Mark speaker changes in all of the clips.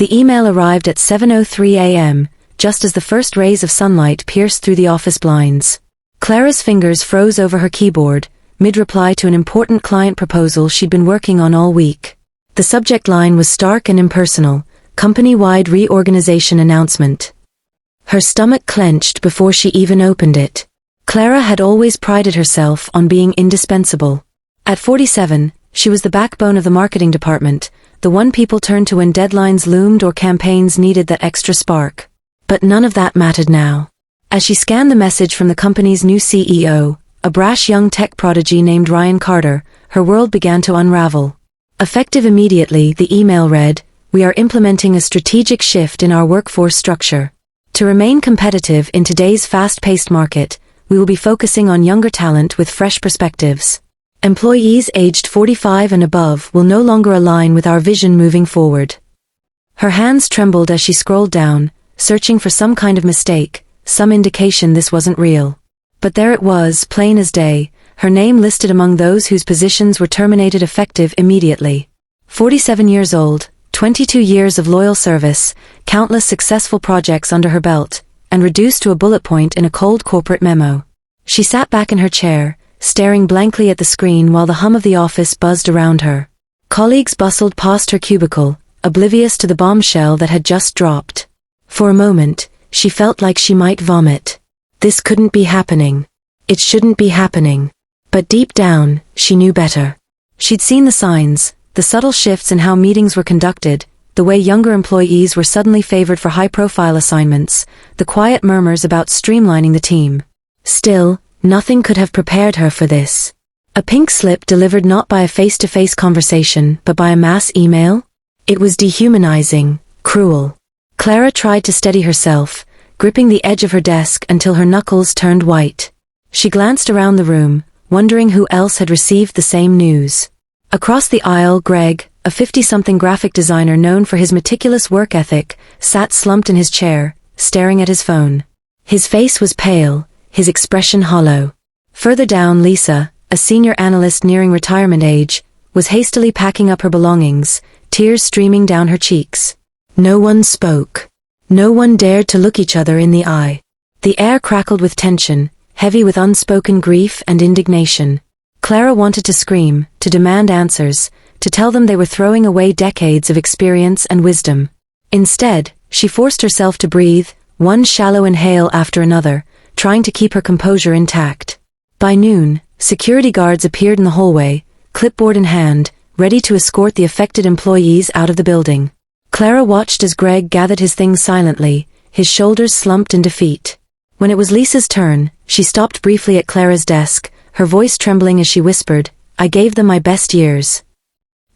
Speaker 1: The email arrived at 7:03 a.m., just as the first rays of sunlight pierced through the office blinds. Clara's fingers froze over her keyboard, mid-reply to an important client proposal she'd been working on all week. The subject line was stark and impersonal: company-wide reorganization announcement. Her stomach clenched before she even opened it. Clara had always prided herself on being indispensable. At 47, she was the backbone of the marketing department, the one people turned to when deadlines loomed or campaigns needed that extra spark. But none of that mattered now. As she scanned the message from the company's new CEO, a brash young tech prodigy named Ryan Carter, her world began to unravel. Effective immediately, the email read, "We are implementing a strategic shift in our workforce structure. To remain competitive in today's fast-paced market, we will be focusing on younger talent with fresh perspectives. Employees aged 45 and above will no longer align with our vision moving forward." Her hands trembled as she scrolled down, searching for some kind of mistake, some indication this wasn't real. But there it was, plain as day, her name listed among those whose positions were terminated effective immediately. 47 years old, 22 years of loyal service, countless successful projects under her belt, and reduced to a bullet point in a cold corporate memo. She sat back in her chair, staring blankly at the screen while the hum of the office buzzed around her. Colleagues bustled past her cubicle, oblivious to the bombshell that had just dropped. For a moment, she felt like she might vomit. This couldn't be happening. It shouldn't be happening. But deep down, she knew better. She'd seen the signs, the subtle shifts in how meetings were conducted, the way younger employees were suddenly favored for high-profile assignments, the quiet murmurs about streamlining the team. Still, nothing could have prepared her for this. A pink slip delivered not by a face-to-face conversation but by a mass email? It was dehumanizing, cruel. Clara tried to steady herself, gripping the edge of her desk until her knuckles turned white. She glanced around the room, wondering who else had received the same news. Across the aisle, Greg, a 50-something graphic designer known for his meticulous work ethic, sat slumped in his chair, staring at his phone. His face was pale, his expression hollow. Further down, Lisa, a senior analyst nearing retirement age, was hastily packing up her belongings, tears streaming down her cheeks. No one spoke. No one dared to look each other in the eye. The air crackled with tension, heavy with unspoken grief and indignation. Clara wanted to scream, to demand answers, to tell them they were throwing away decades of experience and wisdom. Instead, she forced herself to breathe, one shallow inhale after another, trying to keep her composure intact. By noon, security guards appeared in the hallway, clipboard in hand, ready to escort the affected employees out of the building. Clara watched as Greg gathered his things silently, his shoulders slumped in defeat. When it was Lisa's turn, she stopped briefly at Clara's desk, her voice trembling as she whispered, "I gave them my best years."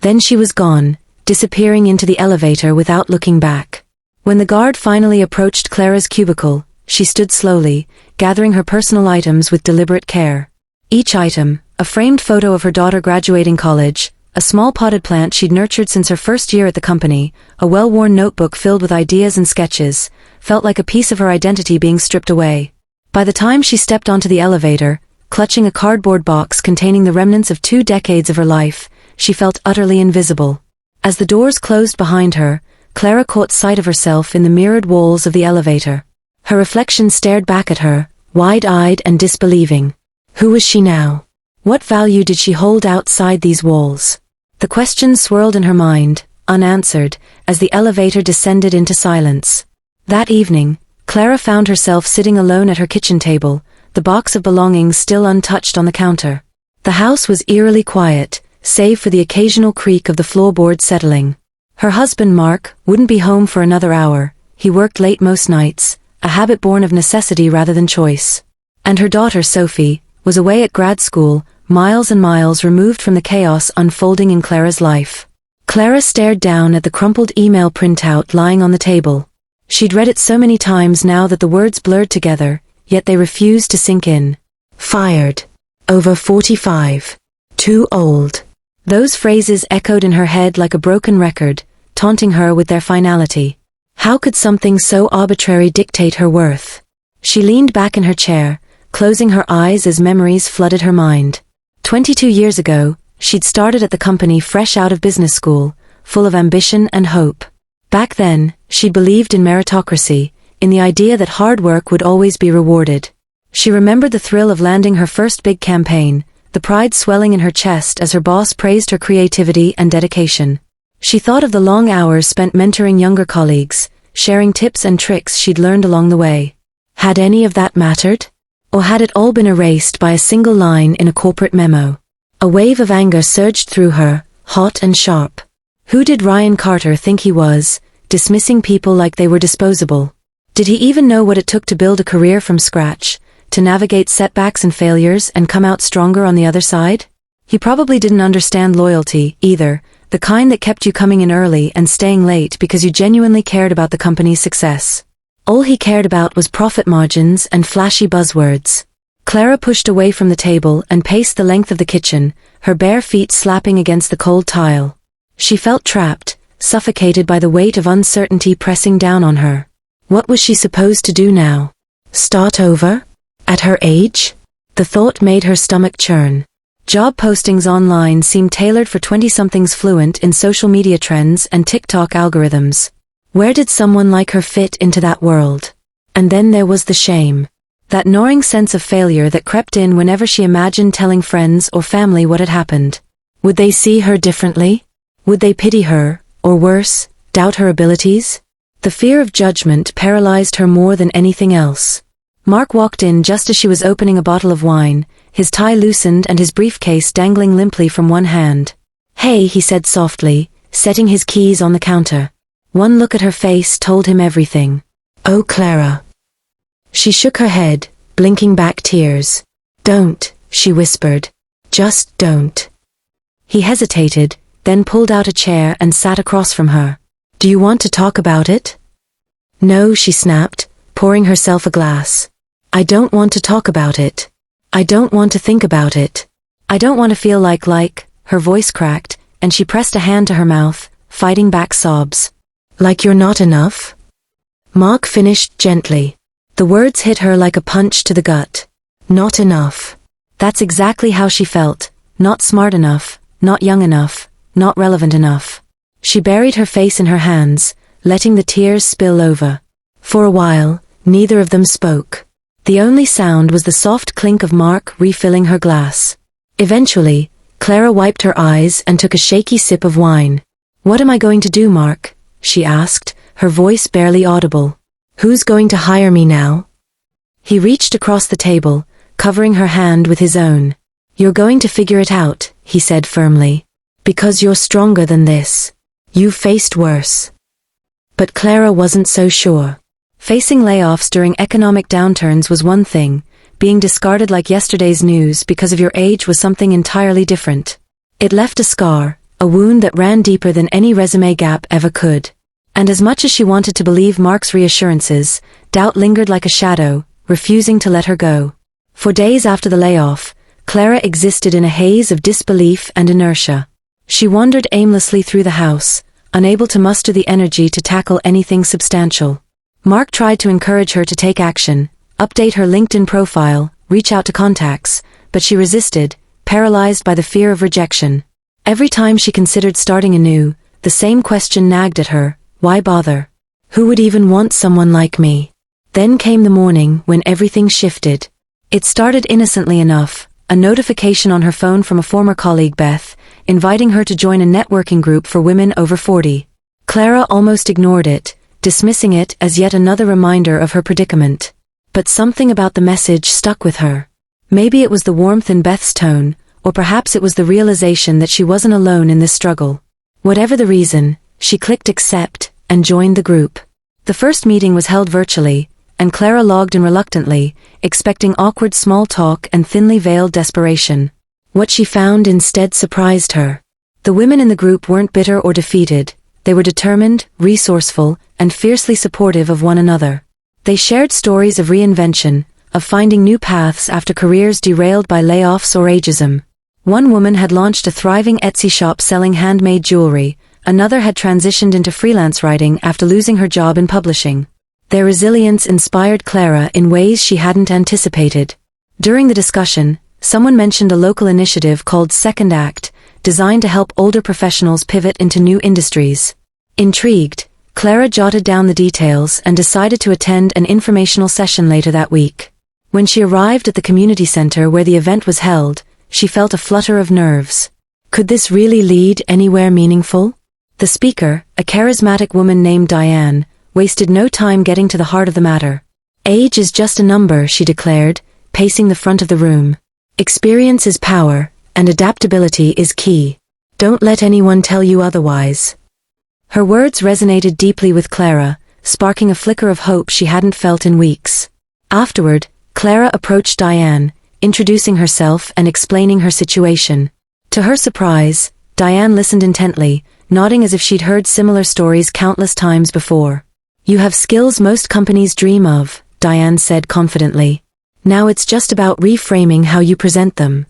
Speaker 1: Then she was gone, disappearing into the elevator without looking back. When the guard finally approached Clara's cubicle, she stood slowly, gathering her personal items with deliberate care. Each item, a framed photo of her daughter graduating college, a small potted plant she'd nurtured since her first year at the company, a well-worn notebook filled with ideas and sketches, felt like a piece of her identity being stripped away. By the time she stepped onto the elevator, clutching a cardboard box containing the remnants of 2 decades of her life, she felt utterly invisible. As the doors closed behind her, Clara caught sight of herself in the mirrored walls of the elevator. Her reflection stared back at her, wide-eyed and disbelieving. Who was she now? What value did she hold outside these walls? The questions swirled in her mind, unanswered, as the elevator descended into silence. That evening, Clara found herself sitting alone at her kitchen table, the box of belongings still untouched on the counter. The house was eerily quiet, save for the occasional creak of the floorboards settling. Her husband, Mark, wouldn't be home for another hour. He worked late most nights, a habit born of necessity rather than choice. And her daughter, Sophie, was away at grad school, miles and miles removed from the chaos unfolding in Clara's life. Clara stared down at the crumpled email printout lying on the table. She'd read it so many times now that the words blurred together, yet they refused to sink in. Fired. Over 45. Too old. Those phrases echoed in her head like a broken record, taunting her with their finality. How could something so arbitrary dictate her worth? She leaned back in her chair, closing her eyes as memories flooded her mind. 22 years ago, she'd started at the company fresh out of business school, full of ambition and hope. Back then, she believed in meritocracy, in the idea that hard work would always be rewarded. She remembered the thrill of landing her first big campaign, the pride swelling in her chest as her boss praised her creativity and dedication. She thought of the long hours spent mentoring younger colleagues, sharing tips and tricks she'd learned along the way. Had any of that mattered? Or had it all been erased by a single line in a corporate memo? A wave of anger surged through her, hot and sharp. Who did Ryan Carter think he was, dismissing people like they were disposable? Did he even know what it took to build a career from scratch, to navigate setbacks and failures and come out stronger on the other side? He probably didn't understand loyalty, either, the kind that kept you coming in early and staying late because you genuinely cared about the company's success. All he cared about was profit margins and flashy buzzwords. Clara pushed away from the table and paced the length of the kitchen, her bare feet slapping against the cold tile. She felt trapped, suffocated by the weight of uncertainty pressing down on her. What was she supposed to do now? Start over? At her age? The thought made her stomach churn. Job postings online seemed tailored for 20-somethings fluent in social media trends and TikTok algorithms. Where did someone like her fit into that world? And then there was the shame. That gnawing sense of failure that crept in whenever she imagined telling friends or family what had happened. Would they see her differently? Would they pity her, or worse, doubt her abilities? The fear of judgment paralyzed her more than anything else. Mark walked in just as she was opening a bottle of wine, his tie loosened and his briefcase dangling limply from one hand. "Hey," he said softly, setting his keys on the counter. One look at her face told him everything. "Oh, Clara." She shook her head, blinking back tears. "Don't," she whispered. "Just don't." He hesitated, then pulled out a chair and sat across from her. "Do you want to talk about it?" "No," she snapped, pouring herself a glass. "I don't want to talk about it. I don't want to think about it. I don't want to feel like," her voice cracked, and she pressed a hand to her mouth, fighting back sobs. "Like you're not enough?" Mark finished gently. The words hit her like a punch to the gut. Not enough. That's exactly how she felt. Not smart enough, not young enough, not relevant enough. She buried her face in her hands, letting the tears spill over. For a while, neither of them spoke. The only sound was the soft clink of Mark refilling her glass. Eventually, Clara wiped her eyes and took a shaky sip of wine. "What am I going to do, Mark?" she asked, her voice barely audible. "Who's going to hire me now?" He reached across the table, covering her hand with his own. "You're going to figure it out," he said firmly. "Because you're stronger than this. You've faced worse." But Clara wasn't so sure. Facing layoffs during economic downturns was one thing, being discarded like yesterday's news because of your age was something entirely different. It left a scar, a wound that ran deeper than any resume gap ever could. And as much as she wanted to believe Mark's reassurances, doubt lingered like a shadow, refusing to let her go. For days after the layoff, Clara existed in a haze of disbelief and inertia. She wandered aimlessly through the house, unable to muster the energy to tackle anything substantial. Mark tried to encourage her to take action, update her LinkedIn profile, reach out to contacts, but she resisted, paralyzed by the fear of rejection. Every time she considered starting anew, the same question nagged at her: why bother? Who would even want someone like me? Then came the morning when everything shifted. It started innocently enough, a notification on her phone from a former colleague, Beth, inviting her to join a networking group for women over 40. Clara almost ignored it, dismissing it as yet another reminder of her predicament. But something about the message stuck with her. Maybe it was the warmth in Beth's tone, or perhaps it was the realization that she wasn't alone in this struggle. Whatever the reason, she clicked accept and joined the group. The first meeting was held virtually, and Clara logged in reluctantly, expecting awkward small talk and thinly veiled desperation. What she found instead surprised her. The women in the group weren't bitter or defeated. They were determined, resourceful, and fiercely supportive of one another. They shared stories of reinvention, of finding new paths after careers derailed by layoffs or ageism. One woman had launched a thriving Etsy shop selling handmade jewelry, another had transitioned into freelance writing after losing her job in publishing. Their resilience inspired Clara in ways she hadn't anticipated. During the discussion, someone mentioned a local initiative called Second Act, designed to help older professionals pivot into new industries. Intrigued, Clara jotted down the details and decided to attend an informational session later that week. When she arrived at the community center where the event was held, she felt a flutter of nerves. Could this really lead anywhere meaningful? The speaker, a charismatic woman named Diane, wasted no time getting to the heart of the matter. Age is just a number, she declared, pacing the front of the room. Experience is power, and adaptability is key. Don't let anyone tell you otherwise. Her words resonated deeply with Clara, sparking a flicker of hope she hadn't felt in weeks. Afterward, Clara approached Diane, introducing herself and explaining her situation. To her surprise, Diane listened intently, nodding as if she'd heard similar stories countless times before. You have skills most companies dream of, Diane said confidently. Now it's just about reframing how you present them.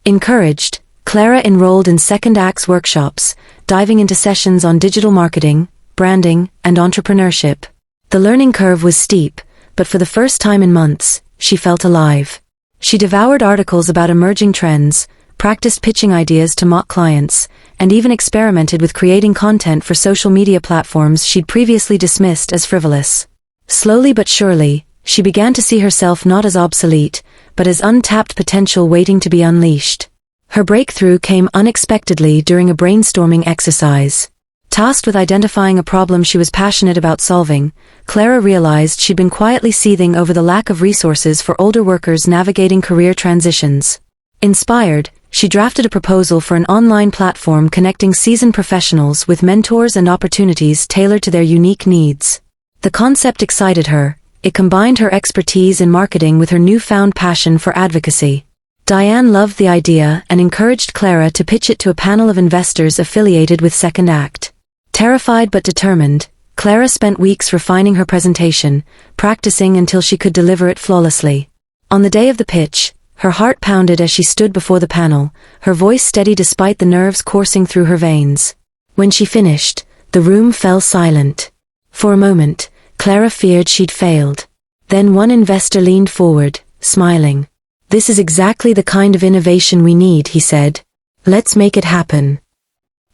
Speaker 1: Encouraged, Clara enrolled in Second Act's workshops, diving into sessions on digital marketing, branding, and entrepreneurship. The learning curve was steep, but for the first time in months, she felt alive. She devoured articles about emerging trends, practiced pitching ideas to mock clients, and even experimented with creating content for social media platforms she'd previously dismissed as frivolous. Slowly but surely, she began to see herself not as obsolete, but as untapped potential waiting to be unleashed. Her breakthrough came unexpectedly during a brainstorming exercise. Tasked with identifying a problem she was passionate about solving, Clara realized she'd been quietly seething over the lack of resources for older workers navigating career transitions. Inspired, she drafted a proposal for an online platform connecting seasoned professionals with mentors and opportunities tailored to their unique needs. The concept excited her. It combined her expertise in marketing with her newfound passion for advocacy. Diane loved the idea and encouraged Clara to pitch it to a panel of investors affiliated with Second Act. Terrified but determined, Clara spent weeks refining her presentation, practicing until she could deliver it flawlessly. On the day of the pitch, her heart pounded as she stood before the panel, her voice steady despite the nerves coursing through her veins. When she finished, the room fell silent. For a moment, Clara feared she'd failed. Then one investor leaned forward, smiling. "This is exactly the kind of innovation we need," he said. "Let's make it happen."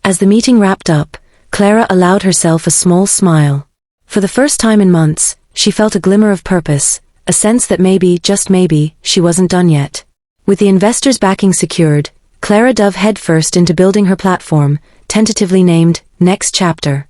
Speaker 1: As the meeting wrapped up, Clara allowed herself a small smile. For the first time in months, she felt a glimmer of purpose, a sense that maybe, just maybe, she wasn't done yet. With the investors' backing secured, Clara dove headfirst into building her platform, tentatively named Next Chapter.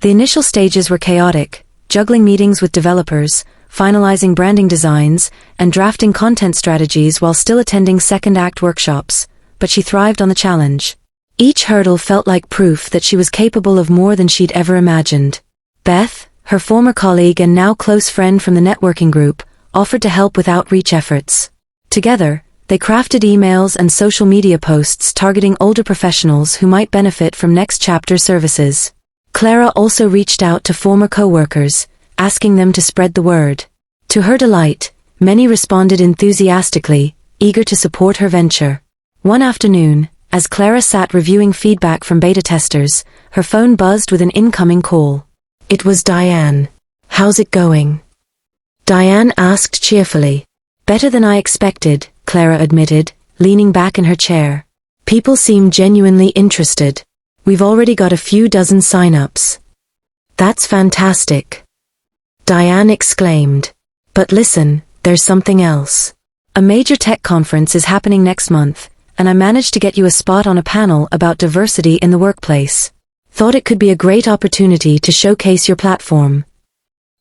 Speaker 1: The initial stages were chaotic, juggling meetings with developers, finalizing branding designs, and drafting content strategies while still attending Second Act workshops, but she thrived on the challenge. Each hurdle felt like proof that she was capable of more than she'd ever imagined. Beth, her former colleague and now close friend from the networking group, offered to help with outreach efforts. Together, they crafted emails and social media posts targeting older professionals who might benefit from Next Chapter services. Clara also reached out to former co-workers, asking them to spread the word. To her delight, many responded enthusiastically, eager to support her venture. One afternoon, as Clara sat reviewing feedback from beta testers, her phone buzzed with an incoming call. It was Diane. "How's it going?" Diane asked cheerfully. "Better than I expected," Clara admitted, leaning back in her chair. "People seem genuinely interested. We've already got a few dozen sign-ups." "That's fantastic," Diane exclaimed. "But listen, there's something else. A major tech conference is happening next month, and I managed to get you a spot on a panel about diversity in the workplace. Thought it could be a great opportunity to showcase your platform."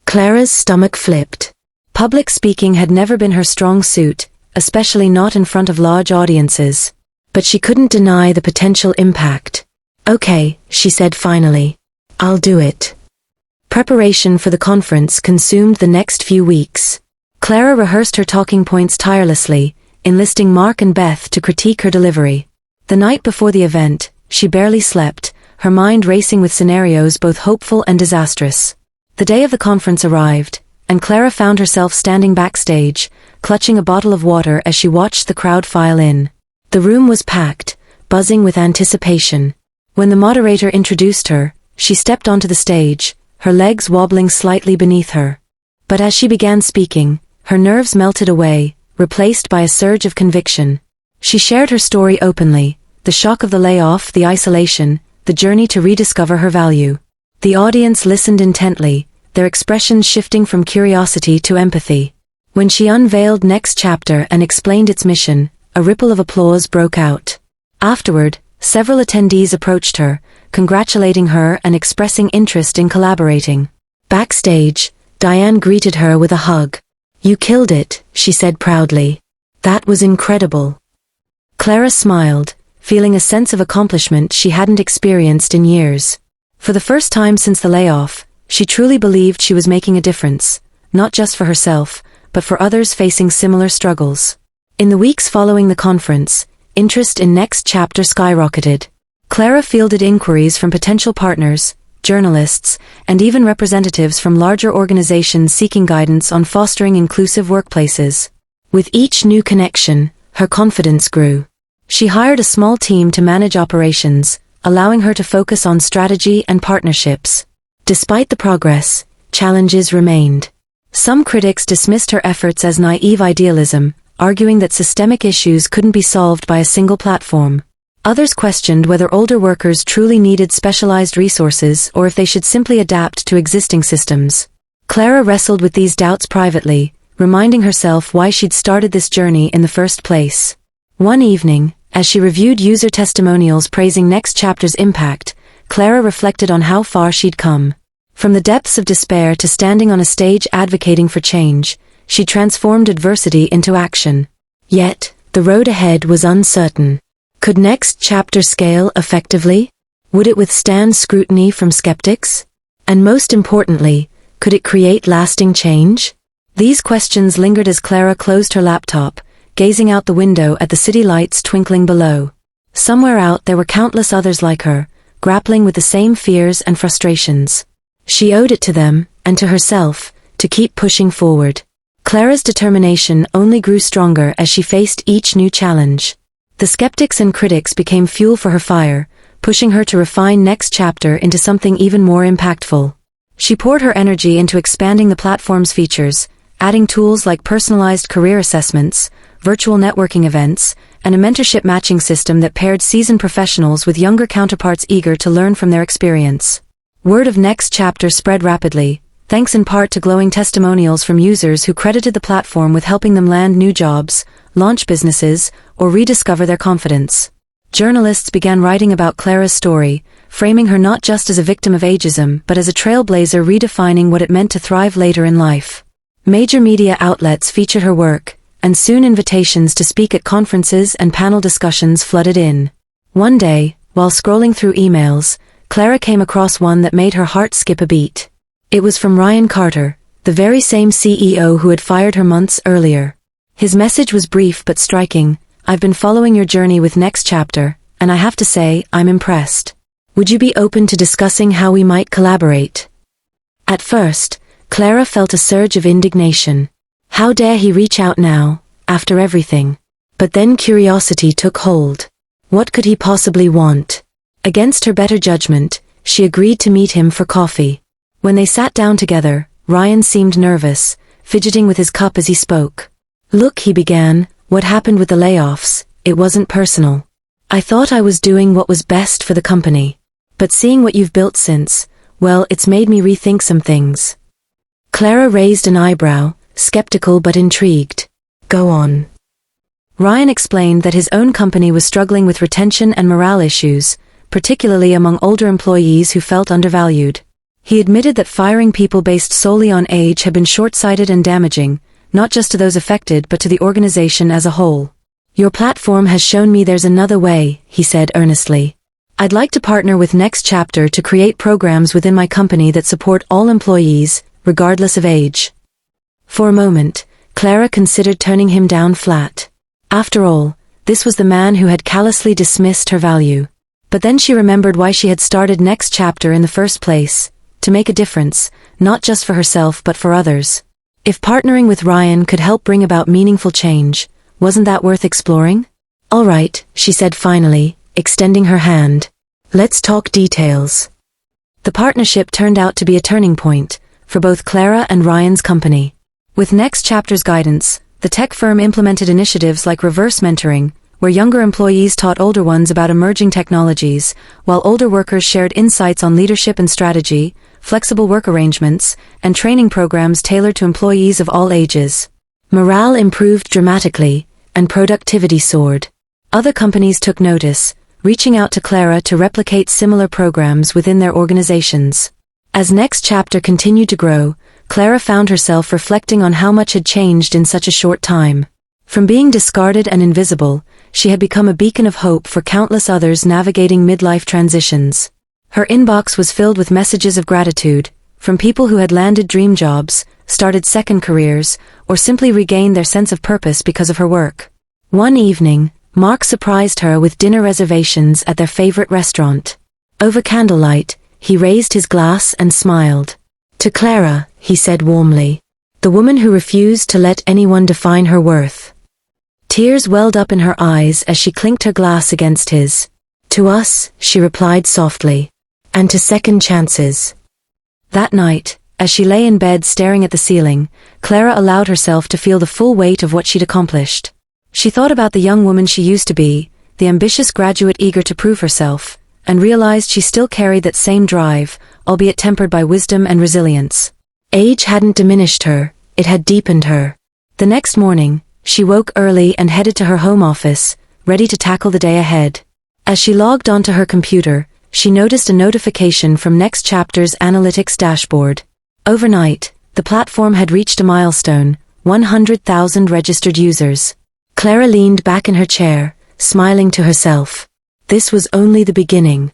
Speaker 1: Clara's stomach flipped. Public speaking had never been her strong suit, especially not in front of large audiences. But she couldn't deny the potential impact. "Okay," she said finally. "I'll do it." Preparation for the conference consumed the next few weeks. Clara rehearsed her talking points tirelessly, enlisting Mark and Beth to critique her delivery. The night before the event, she barely slept, her mind racing with scenarios both hopeful and disastrous. The day of the conference arrived, and Clara found herself standing backstage, clutching a bottle of water as she watched the crowd file in. The room was packed, buzzing with anticipation. When the moderator introduced her, she stepped onto the stage, her legs wobbling slightly beneath her. But as she began speaking, her nerves melted away, replaced by a surge of conviction. She shared her story openly, the shock of the layoff, the isolation, the journey to rediscover her value. The audience listened intently, their expressions shifting from curiosity to empathy. When she unveiled Next Chapter and explained its mission, a ripple of applause broke out. Afterward, several attendees approached her, congratulating her and expressing interest in collaborating. Backstage, Diane greeted her with a hug. "You killed it," she said proudly. "That was incredible." Clara smiled, feeling a sense of accomplishment she hadn't experienced in years. For the first time since the layoff, she truly believed she was making a difference, not just for herself, but for others facing similar struggles. In the weeks following the conference, interest in Next Chapter skyrocketed. Clara fielded inquiries from potential partners, journalists, and even representatives from larger organizations seeking guidance on fostering inclusive workplaces. With each new connection, her confidence grew. She hired a small team to manage operations, allowing her to focus on strategy and partnerships. Despite the progress, challenges remained. Some critics dismissed her efforts as naive idealism, arguing that systemic issues couldn't be solved by a single platform. Others questioned whether older workers truly needed specialized resources or if they should simply adapt to existing systems. Clara wrestled with these doubts privately, reminding herself why she'd started this journey in the first place. One evening, as she reviewed user testimonials praising Next Chapter's impact, Clara reflected on how far she'd come. From the depths of despair to standing on a stage advocating for change, she transformed adversity into action. Yet, the road ahead was uncertain. Could Next Chapter scale effectively? Would it withstand scrutiny from skeptics? And most importantly, could it create lasting change? These questions lingered as Clara closed her laptop, gazing out the window at the city lights twinkling below. Somewhere out there were countless others like her, grappling with the same fears and frustrations. She owed it to them, and to herself, to keep pushing forward. Clara's determination only grew stronger as she faced each new challenge. The skeptics and critics became fuel for her fire, pushing her to refine Next Chapter into something even more impactful. She poured her energy into expanding the platform's features, adding tools like personalized career assessments, virtual networking events, and a mentorship matching system that paired seasoned professionals with younger counterparts eager to learn from their experience. Word of Next Chapter spread rapidly, thanks in part to glowing testimonials from users who credited the platform with helping them land new jobs, launch businesses, or rediscover their confidence. Journalists began writing about Clara's story, framing her not just as a victim of ageism but as a trailblazer redefining what it meant to thrive later in life. Major media outlets featured her work, and soon invitations to speak at conferences and panel discussions flooded in. One day, while scrolling through emails, Clara came across one that made her heart skip a beat. It was from Ryan Carter, the very same CEO who had fired her months earlier. His message was brief but striking. "I've been following your journey with Next Chapter, and I have to say, I'm impressed. Would you be open to discussing how we might collaborate?" At first, Clara felt a surge of indignation. How dare he reach out now, after everything? But then curiosity took hold. What could he possibly want? Against her better judgment, she agreed to meet him for coffee. When they sat down together, Ryan seemed nervous, fidgeting with his cup as he spoke. "Look," he began, "what happened with the layoffs, it wasn't personal. I thought I was doing what was best for the company. But seeing what you've built since, well, it's made me rethink some things." Clara raised an eyebrow, skeptical but intrigued. "Go on." Ryan explained that his own company was struggling with retention and morale issues, particularly among older employees who felt undervalued. He admitted that firing people based solely on age had been short-sighted and damaging, not just to those affected but to the organization as a whole. "Your platform has shown me there's another way," he said earnestly. "I'd like to partner with Next Chapter to create programs within my company that support all employees, regardless of age." For a moment, Clara considered turning him down flat. After all, this was the man who had callously dismissed her value. But then she remembered why she had started Next Chapter in the first place, to make a difference, not just for herself but for others. If partnering with Ryan could help bring about meaningful change, wasn't that worth exploring? "All right," she said finally, extending her hand. "Let's talk details." The partnership turned out to be a turning point, for both Clara and Ryan's company. With Next Chapter's guidance, the tech firm implemented initiatives like reverse mentoring, where younger employees taught older ones about emerging technologies, while older workers shared insights on leadership and strategy, flexible work arrangements, and training programs tailored to employees of all ages. Morale improved dramatically, and productivity soared. Other companies took notice, reaching out to Clara to replicate similar programs within their organizations. As Next Chapter continued to grow, Clara found herself reflecting on how much had changed in such a short time. From being discarded and invisible, she had become a beacon of hope for countless others navigating midlife transitions. Her inbox was filled with messages of gratitude, from people who had landed dream jobs, started second careers, or simply regained their sense of purpose because of her work. One evening, Mark surprised her with dinner reservations at their favorite restaurant. Over candlelight, he raised his glass and smiled. "To Clara," he said warmly, "the woman who refused to let anyone define her worth." Tears welled up in her eyes as she clinked her glass against his. "To us," she replied softly, "and to second chances." That night, as she lay in bed staring at the ceiling, Clara allowed herself to feel the full weight of what she'd accomplished. She thought about the young woman she used to be, the ambitious graduate eager to prove herself, and realized she still carried that same drive, albeit tempered by wisdom and resilience. Age hadn't diminished her, it had deepened her. The next morning, she woke early and headed to her home office, ready to tackle the day ahead. As she logged onto her computer, she noticed a notification from Next Chapter's analytics dashboard. Overnight, the platform had reached a milestone, 100,000 registered users. Clara leaned back in her chair, smiling to herself. This was only the beginning.